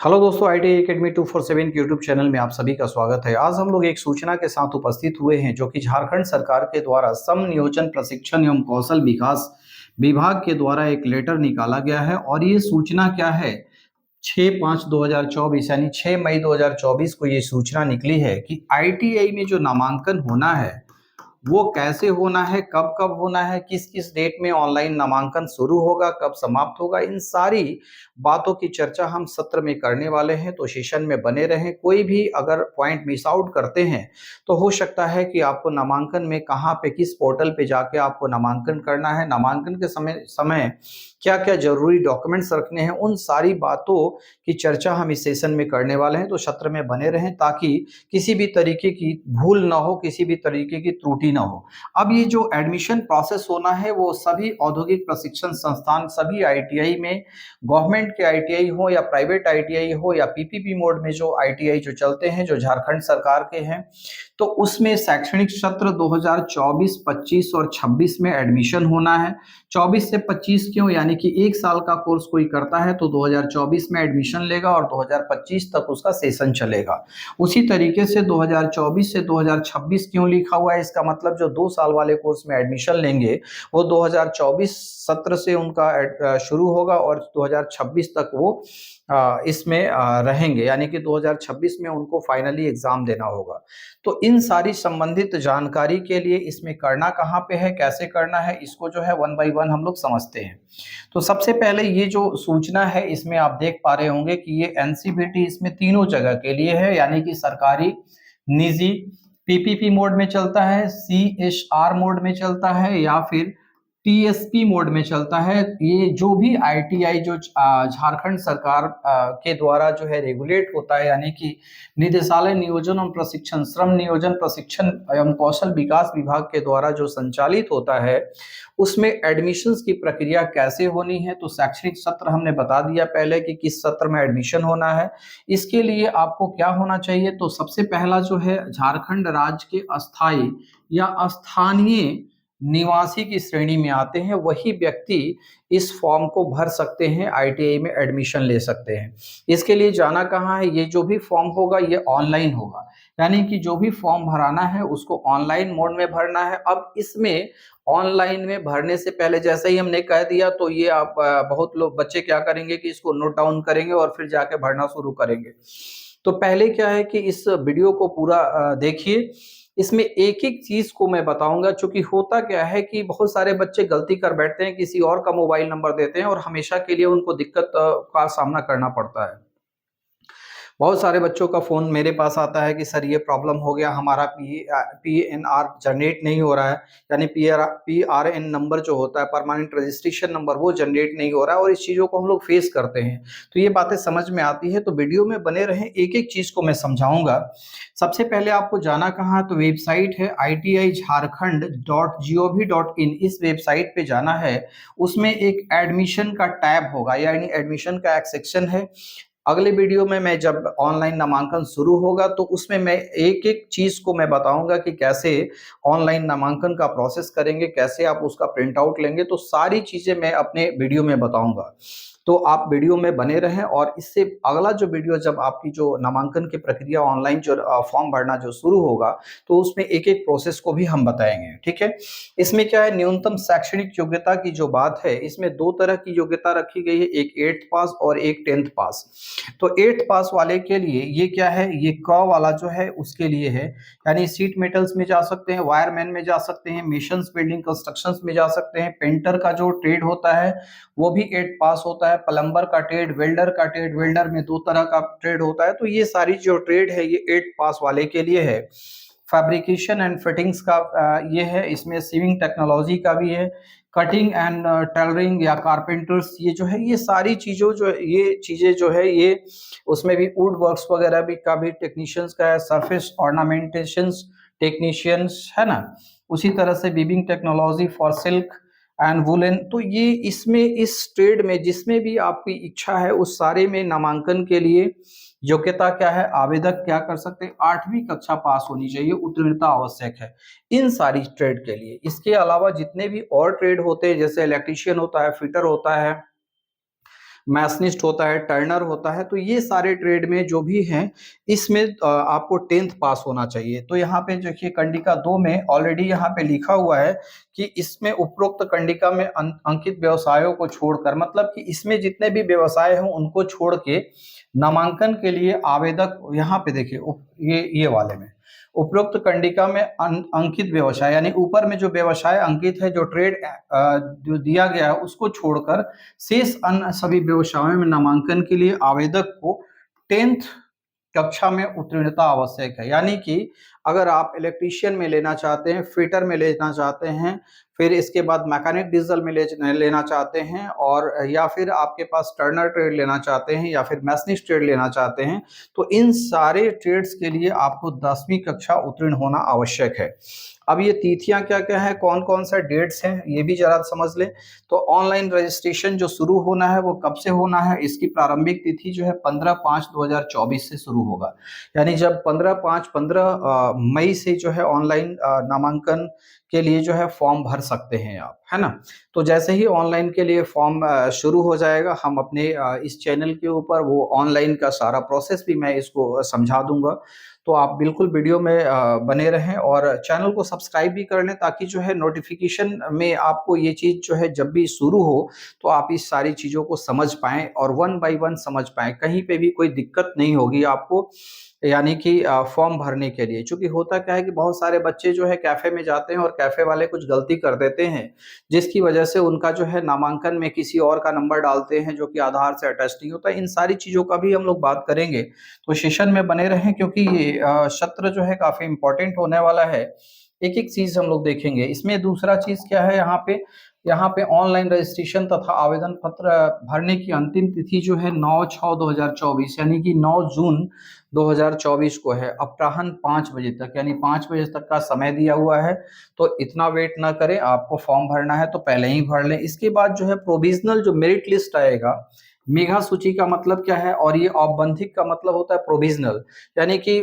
Hello दोस्तों, IT academy 247 के YouTube channel में आप सभी का स्वागत है। आज हम लोग एक सूचना के साथ उपस्थित हुए हैं जो कि झारखंड सरकार के द्वारा श्रम नियोजन प्रशिक्षण एवं कौशल विकास विभाग के द्वारा एक लेटर निकाला गया है। और ये सूचना क्या है, 6/5/2024 यानी 6 मई 2024 को ये सूचना निकली है कि आईटीआई में जो नामांकन होना है वो कैसे होना है, कब कब होना है, किस किस डेट में ऑनलाइन नामांकन शुरू होगा, कब समाप्त होगा, इन सारी बातों की चर्चा हम सत्र में करने वाले हैं। तो सेशन में बने रहें। कोई भी अगर पॉइंट मिस आउट करते हैं तो हो सकता है कि आपको नामांकन में कहाँ पे, किस पोर्टल पे जाके आपको नामांकन करना है, नामांकन के समय समय क्या क्या जरूरी डॉक्यूमेंट्स रखने हैं, उन सारी बातों की चर्चा हम इस सेशन में करने वाले हैं। तो सत्र में बने रहें ताकि किसी भी तरीके की भूल ना हो, किसी भी तरीके की त्रुटि ना हो। अब ये जो एडमिशन प्रोसेस होना है वो सभी औद्योगिक प्रशिक्षण संस्थान, सभी आईटीआई में, गवर्नमेंट के आईटीआई हो या प्राइवेट आईटीआई हो या पीपीपी मोड में जो आईटीआई जो चलते हैं, जो झारखंड सरकार के हैं, तो उसमें शैक्षणिक सत्र 2024, 25 और 26 में एडमिशन होना है। 24 से 25 क्यों, यानी कि एक साल का कोर्स कोई करता है तो 2024 में एडमिशन लेगा और 2025 तक उसका सेशन चलेगा। उसी तरीके से 2024 से 2026 क्यों लिखा हुआ है, इसका मतलब जो 2 साल वाले कोर्स में एडमिशन लेंगे वो 2024 सत्र से उनका शुरू होगा और 2026 तक वो इसमें रहेंगे, यानी कि 2026 में उनको फाइनली एग्जाम देना होगा। तो इन सारी संबंधित जानकारी के लिए इसमें करना कहाँ पे है, कैसे करना है, इसको जो है वन बाय वन हम लोग समझते हैं। तो सबसे पहले ये जो सूचना है इसमें आप देख पा रहे होंगे कि ये एनसीवीटी इसमें तीनों जगह के लिए है, यानी कि सरकारी, निजी, पीपीपी मोड में चलता है, सीएसआर मोड में चलता है या फिर टीएसपी मोड में चलता है। ये जो भी आईटीआई जो झारखंड सरकार के द्वारा जो है रेगुलेट होता है, यानी कि निदेशालय नियोजन एवं प्रशिक्षण, श्रम नियोजन प्रशिक्षण एवं कौशल विकास विभाग के द्वारा जो संचालित होता है, उसमें एडमिशन्स की प्रक्रिया कैसे होनी है। तो शैक्षणिक सत्र हमने बता दिया पहले कि किस सत्र में एडमिशन होना है। इसके लिए आपको क्या होना चाहिए, तो सबसे पहला जो है झारखंड राज्य के अस्थायी या स्थानीय निवासी की श्रेणी में आते हैं वही व्यक्ति इस फॉर्म को भर सकते हैं, आईटीआई में एडमिशन ले सकते हैं। इसके लिए जाना कहाँ है, ये जो भी फॉर्म होगा ये ऑनलाइन होगा, यानी कि जो भी फॉर्म भराना है उसको ऑनलाइन मोड में भरना है। अब इसमें ऑनलाइन में भरने से पहले जैसे ही हमने कह दिया तो ये आप बहुत लोग बच्चे क्या करेंगे कि इसको नोट डाउन करेंगे और फिर जाके भरना शुरू करेंगे। तो पहले क्या है कि इस वीडियो को पूरा देखिए। इसमें एक-एक चीज़ को मैं बताऊँगा, चूँकि होता क्या है कि बहुत सारे बच्चे गलती कर बैठते हैं, किसी और का मोबाइल नंबर देते हैं और हमेशा के लिए उनको दिक्कत का सामना करना पड़ता है। बहुत सारे बच्चों का फ़ोन मेरे पास आता है कि सर ये प्रॉब्लम हो गया, हमारा पीएनआर जनरेट नहीं हो रहा है, यानी पीआरएन नंबर जो होता है, परमानेंट रजिस्ट्रेशन नंबर, वो जनरेट नहीं हो रहा है और इस चीज़ों को हम लोग फेस करते हैं। तो ये बातें समझ में आती है, तो वीडियो में बने रहें, एक-एक चीज़ को मैं समझाऊँगा। सबसे पहले आपको जाना कहाँ है, तो वेबसाइट है ITI-Jharkhand.gov.in, इस वेबसाइट पे जाना है। उसमें एक एडमिशन का टैब होगा, यानी एडमिशन का एक सेक्शन है। अगले वीडियो में मैं जब ऑनलाइन नामांकन शुरू होगा तो उसमें मैं एक-एक चीज़ को मैं बताऊँगा कि कैसे ऑनलाइन नामांकन का प्रोसेस करेंगे, कैसे आप उसका प्रिंट आउट लेंगे, तो सारी चीज़ें मैं अपने वीडियो में बताऊँगा। तो आप वीडियो में बने रहें और इससे अगला जो वीडियो जब आपकी जो नामांकन की प्रक्रिया ऑनलाइन जो फॉर्म भरना जो शुरू होगा, तो उसमें एक-एक प्रोसेस को भी हम बताएँगे, ठीक है? इसमें क्या है, न्यूनतम शैक्षणिक योग्यता की जो बात है, इसमें 2 तरह की योग्यता रखी गई है, एक 8th पास और एक 10th पास। तो 8th पास वाले के लिए ये क्या है, ये क वाला जो है उसके लिए है, यानी शीट मेटल्स में जा सकते हैं, वायरमैन में जा सकते हैं, मेसन्स बिल्डिंग कंस्ट्रक्शंस में जा सकते हैं, पेंटर का जो ट्रेड होता है वो भी 8 पास होता है, प्लम्बर का ट्रेड, वेल्डर का ट्रेड, वेल्डर में 2 तरह का ट्रेड होता है, तो ये सारी जो ट्रेड है ये 8 पास वाले के लिए है। फैब्रिकेशन एंड फिटिंग्स का ये है, इसमें सीविंग टेक्नोलॉजी का भी है, कटिंग एंड टेलरिंग या कारपेंटर्स, ये जो है ये सारी चीज़ों जो ये चीज़ें जो है ये उसमें भी वुड वर्क्स वगैरह भी का भी टेक्नीशियंस का है, सरफेस ऑर्नामेंटेशंस टेक्नीशियंस है ना, उसी तरह से weaving technology for silk and woollen. तो ये इसमें इस ट्रेड में जिसमें भी आपकी इच्छा है उस सारे में नामांकन के लिए योग्यता क्या है, आवेदक क्या कर सकते हैं, 8वीं कक्षा पास होनी चाहिए, उत्तीर्णता आवश्यक है इन सारी ट्रेड के लिए। इसके अलावा जितने भी और ट्रेड होते हैं, जैसे इलेक्ट्रीशियन होता है, फिटर होता है, मैशनिस्ट होता है, टर्नर होता है। तो ये सारे ट्रेड में जो भी हैं, इसमें आपको 10th पास होना चाहिए। तो यहाँ पे देखिए कंडिका 2 में ऑलरेडी यहाँ पे लिखा हुआ है कि इसमें उपरोक्त कंडिका में अंकित व्यवसायों को छोड़कर, मतलब कि इसमें जितने भी व्यवसाय हैं उनको छोड़ के नामांकन के लिए आवेदक, यहाँ पे देखिए ये वाले में उपरोक्त कंडिका में अंकित व्यवसाय, यानी ऊपर में जो व्यवसाय अंकित है, जो ट्रेड जो दिया गया है, उसको छोड़कर शेष अन्य सभी व्यवसायों में नामांकन के लिए आवेदक को 10th कक्षा में उत्तीर्णता आवश्यक है। यानी कि अगर आप इलेक्ट्रीशियन में लेना चाहते हैं, फिटर में लेना चाहते हैं, फिर इसके बाद मैकेनिक डीजल में लेना चाहते हैं, और या फिर आपके पास टर्नर ट्रेड लेना चाहते हैं, या फिर मैशनिस्ट ट्रेड लेना चाहते हैं, तो इन सारे ट्रेड्स के लिए आपको 10वीं कक्षा उत्तीर्ण होना आवश्यक है। अब ये तिथियां क्या क्या है, कौन कौन सा डेट्स हैं, ये भी जरा समझ लें। तो ऑनलाइन रजिस्ट्रेशन जो शुरू होना है वो कब से होना है, इसकी प्रारंभिक तिथि जो है 15/5/2024 से शुरू होगा। यानी जब 15 मई से जो है ऑनलाइन नामांकन के लिए जो है फॉर्म भर सकते हैं आप, है ना। तो जैसे ही ऑनलाइन के लिए फॉर्म शुरू हो जाएगा, हम अपने इस चैनल के ऊपर वो ऑनलाइन का सारा प्रोसेस भी मैं इसको समझा दूंगा। तो आप बिल्कुल वीडियो में बने रहें और चैनल को सब्सक्राइब भी कर लें, ताकि जो है नोटिफिकेशन में आपको ये चीज़ जो है जब भी शुरू हो तो आप इस सारी चीज़ों को समझ पाएँ और 1 बाय 1 समझ पाएँ, कहीं पे भी कोई दिक्कत नहीं होगी आपको, यानी कि फॉर्म भरने के लिए। चूँकि होता क्या है कि बहुत सारे बच्चे जो है कैफ़े में जाते हैं और कैफ़े वाले कुछ गलती कर देते हैं, जिसकी वजह से उनका जो है नामांकन में किसी और का नंबर डालते हैं जो कि आधार से अटैच नहीं होता। इन सारी चीज़ों का भी हम लोग बात करेंगे, तो सेशन में बने रहें, क्योंकि ये सत्र जो है काफ़ी इम्पोर्टेंट होने वाला है। एक-एक चीज़ हम लोग देखेंगे। इसमें दूसरा चीज़ क्या है, यहाँ पे ऑनलाइन रजिस्ट्रेशन तथा आवेदन पत्र भरने की अंतिम तिथि जो है 9/6/2024, यानी कि 9 जून 2024 को है, अपराह्न 5 बजे तक, यानी 5 बजे तक का समय दिया हुआ है। तो इतना वेट ना करें, आपको फॉर्म भरना है तो पहले ही भर लें। इसके बाद जो है प्रोविजनल जो मेरिट लिस्ट आएगा, मेघा सूची का मतलब क्या है, और ये औपबंधिक का मतलब होता है प्रोविजनल, यानी कि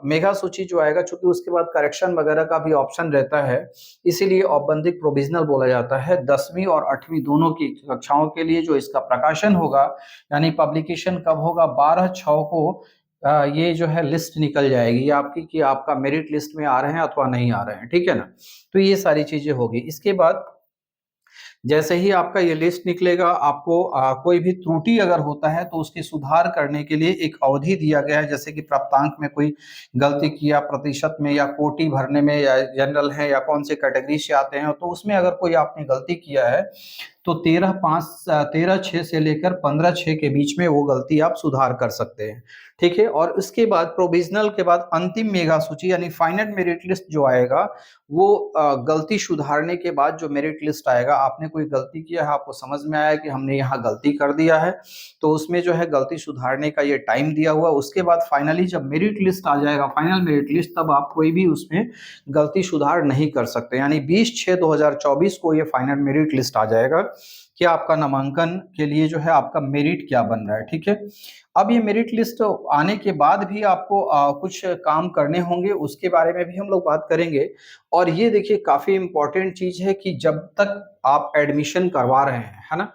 मेघा सूची जो आएगा, चूंकि उसके बाद करेक्शन वगैरह का भी ऑप्शन रहता है, इसीलिए औपबंधिक प्रोविजनल बोला जाता है। 10वीं और 8वीं दोनों की कक्षाओं के लिए जो इसका प्रकाशन होगा, यानी पब्लिकेशन कब होगा, 12/6 को ये जो है लिस्ट निकल जाएगी आपकी, कि आपका मेरिट लिस्ट में आ रहे हैं अथवा नहीं आ रहे हैं, ठीक है ना। तो ये सारी चीजें होगी। इसके बाद जैसे ही आपका ये लिस्ट निकलेगा, आपको कोई भी त्रुटि अगर होता है तो उसकी सुधार करने के लिए एक अवधि दिया गया है। जैसे कि प्राप्तांक में कोई गलती किया, प्रतिशत में, या कोटि भरने में, या जनरल है, या कौन से कैटेगरी से आते हैं, तो उसमें अगर कोई आपने गलती किया है तो 13/6 से लेकर 15/6 के बीच में वो गलती आप सुधार कर सकते हैं, ठीक है। और उसके बाद प्रोविजनल के बाद अंतिम मेगा सूची, यानी फाइनल मेरिट लिस्ट जो आएगा, वो गलती सुधारने के बाद जो मेरिट लिस्ट आएगा, आपने कोई गलती किया है, आपको समझ में आया कि हमने यहाँ गलती कर दिया है, तो उसमें जो है गलती सुधारने का ये टाइम दिया हुआ। उसके बाद फाइनली जब मेरिट लिस्ट आ जाएगा, फाइनल मेरिट लिस्ट, तब आप कोई भी उसमें गलती सुधार नहीं कर सकते। यानी 20/6/2024 को ये फाइनल मेरिट लिस्ट आ जाएगा कि आपका नामांकन के लिए जो है आपका मेरिट क्या बन रहा है, ठीक है। अब ये मेरिट लिस्ट आने के बाद भी आपको कुछ काम करने होंगे, उसके बारे में भी हम लोग बात करेंगे। और ये देखिए काफी इंपॉर्टेंट चीज है कि जब तक आप एडमिशन करवा रहे हैं, है ना,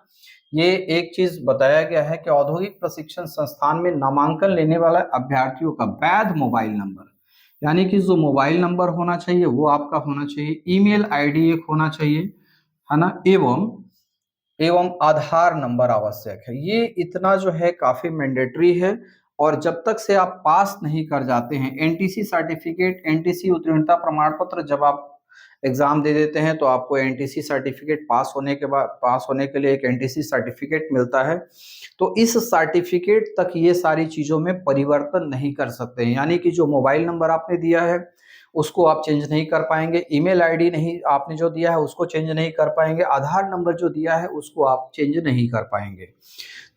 ये एक चीज बताया गया है कि औद्योगिक प्रशिक्षण संस्थान में नामांकन लेने वाला अभ्यर्थियों का वैध मोबाइल नंबर, यानी कि जो मोबाइल नंबर होना चाहिए वो आपका होना चाहिए, ईमेल आईडी एक होना चाहिए, है ना, एवं आधार नंबर आवश्यक है। ये इतना जो है काफी मैंडेटरी है। और जब तक से आप पास नहीं कर जाते हैं, एनटीसी सर्टिफिकेट, एनटीसी उत्तीर्णता प्रमाण पत्र, जब आप एग्जाम दे देते हैं तो आपको एनटीसी सर्टिफिकेट पास होने के बाद, पास होने के लिए एक एनटीसी सर्टिफिकेट मिलता है। तो इस सर्टिफिकेट तक ये सारी चीजों में परिवर्तन नहीं कर सकते हैं, यानी कि जो मोबाइल नंबर आपने दिया है उसको आप चेंज नहीं कर पाएंगे, ईमेल आईडी नहीं आपने जो दिया है उसको चेंज नहीं कर पाएंगे, आधार नंबर जो दिया है उसको आप चेंज नहीं कर पाएंगे।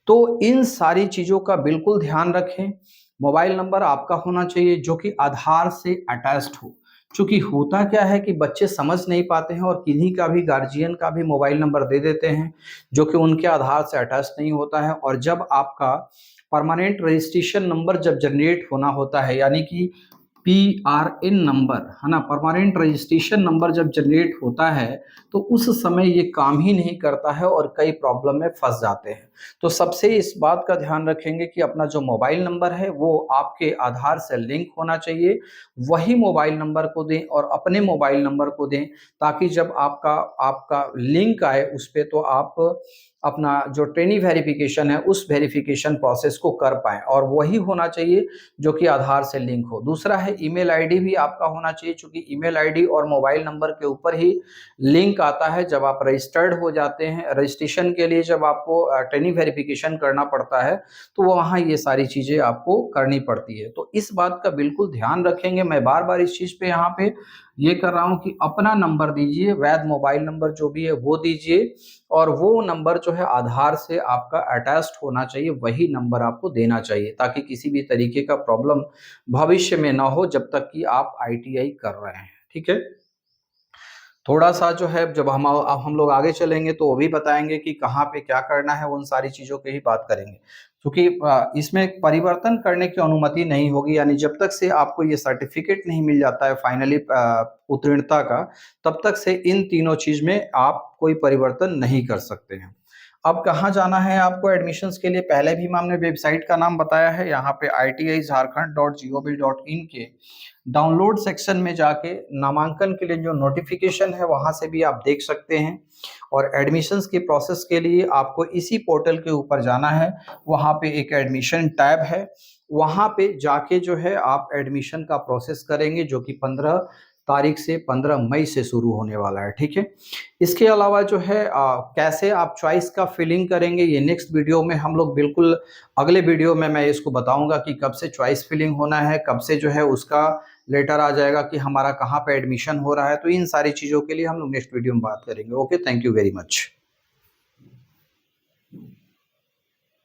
तो इन सारी चीजों का बिल्कुल ध्यान रखें। मोबाइल नंबर आपका होना चाहिए जो कि आधार से अटैच्ड हो। चूंकि होता क्या है कि बच्चे समझ नहीं पाते हैं और किन्हीं का भी, गार्जियन का भी मोबाइल नंबर दे देते हैं जो कि उनके आधार से अटैच नहीं होता है। और जब आपका परमानेंट रजिस्ट्रेशन नंबर जब जनरेट होना होता है, यानी कि PRN नंबर है ना, परमानेंट रजिस्ट्रेशन नंबर जब जनरेट होता है तो उस समय ये काम ही नहीं करता है और कई प्रॉब्लम में फंस जाते हैं। तो सबसे इस बात का ध्यान रखेंगे कि अपना जो मोबाइल नंबर है वो आपके आधार से लिंक होना चाहिए, वही मोबाइल नंबर को दें और अपने मोबाइल नंबर को दें, ताकि जब आपका आपका लिंक आए उस पे तो आप अपना जो ट्रेनी वेरिफिकेशन है उस वेरिफिकेशन प्रोसेस को कर पाएँ, और वही होना चाहिए जो कि आधार से लिंक हो। दूसरा है ईमेल आईडी भी आपका होना चाहिए, चूँकि ईमेल आईडी और मोबाइल नंबर के ऊपर ही लिंक आता है। जब आप रजिस्टर्ड हो जाते हैं, रजिस्ट्रेशन के लिए जब आपको ट्रेनी वेरिफिकेशन करना पड़ता है, तो वहाँ ये सारी चीज़ें आपको करनी पड़ती है। तो इस बात का बिल्कुल ध्यान रखेंगे। मैं बार-बार इस चीज़ पे यहाँ पे ये कर रहा हूँ कि अपना नंबर दीजिए, वैध मोबाइल नंबर जो भी है वो दीजिए, और वो नंबर जो है आधार से आपका अटैच्ड होना चाहिए, वही नंबर आपको देना चाहिए, ताकि किसी भी तरीके का प्रॉब्लम भविष्य में ना हो जब तक कि आप आईटीआई कर रहे हैं। ठीक है? थोड़ा-सा जो है जब हम लोग आगे चलेंगे तो वो भी बताएँगे कि कहाँ पे क्या करना है, उन सारी चीज़ों की ही बात करेंगे। क्योंकि इसमें परिवर्तन करने की अनुमति नहीं होगी, यानी जब तक से आपको ये सर्टिफ़िकेट नहीं मिल जाता है फाइनली उत्तीर्णता का, तब तक से इन तीनों चीज़ में आप कोई परिवर्तन नहीं कर सकते हैं। अब कहाँ जाना है आपको एडमिशन्स के लिए? पहले भी हमने वेबसाइट का नाम बताया है, यहाँ पे ITI-Jharkhand.gov.in के डाउनलोड सेक्शन में जाके नामांकन के लिए जो नोटिफिकेशन है वहाँ से भी आप देख सकते हैं, और एडमिशन्स की प्रोसेस के लिए आपको इसी पोर्टल के ऊपर जाना है। वहाँ पे एक एडमिशन टैब है, वहाँ पे जाके जो है आप एडमिशन का प्रोसेस करेंगे, जो कि 15 तारीख से 15 मई से शुरू होने वाला है। ठीक है? इसके अलावा जो है कैसे आप चॉइस का फिलिंग करेंगे, ये नेक्स्ट वीडियो में हम लोग बिल्कुल अगले वीडियो में मैं इसको बताऊंगा कि कब से चॉइस फिलिंग होना है, कब से जो है उसका लेटर आ जाएगा कि हमारा कहाँ पे एडमिशन हो रहा है। तो इन सारी चीज़ों के लिए हम लोग नेक्स्ट वीडियो में बात करेंगे। Okay, thank you very much.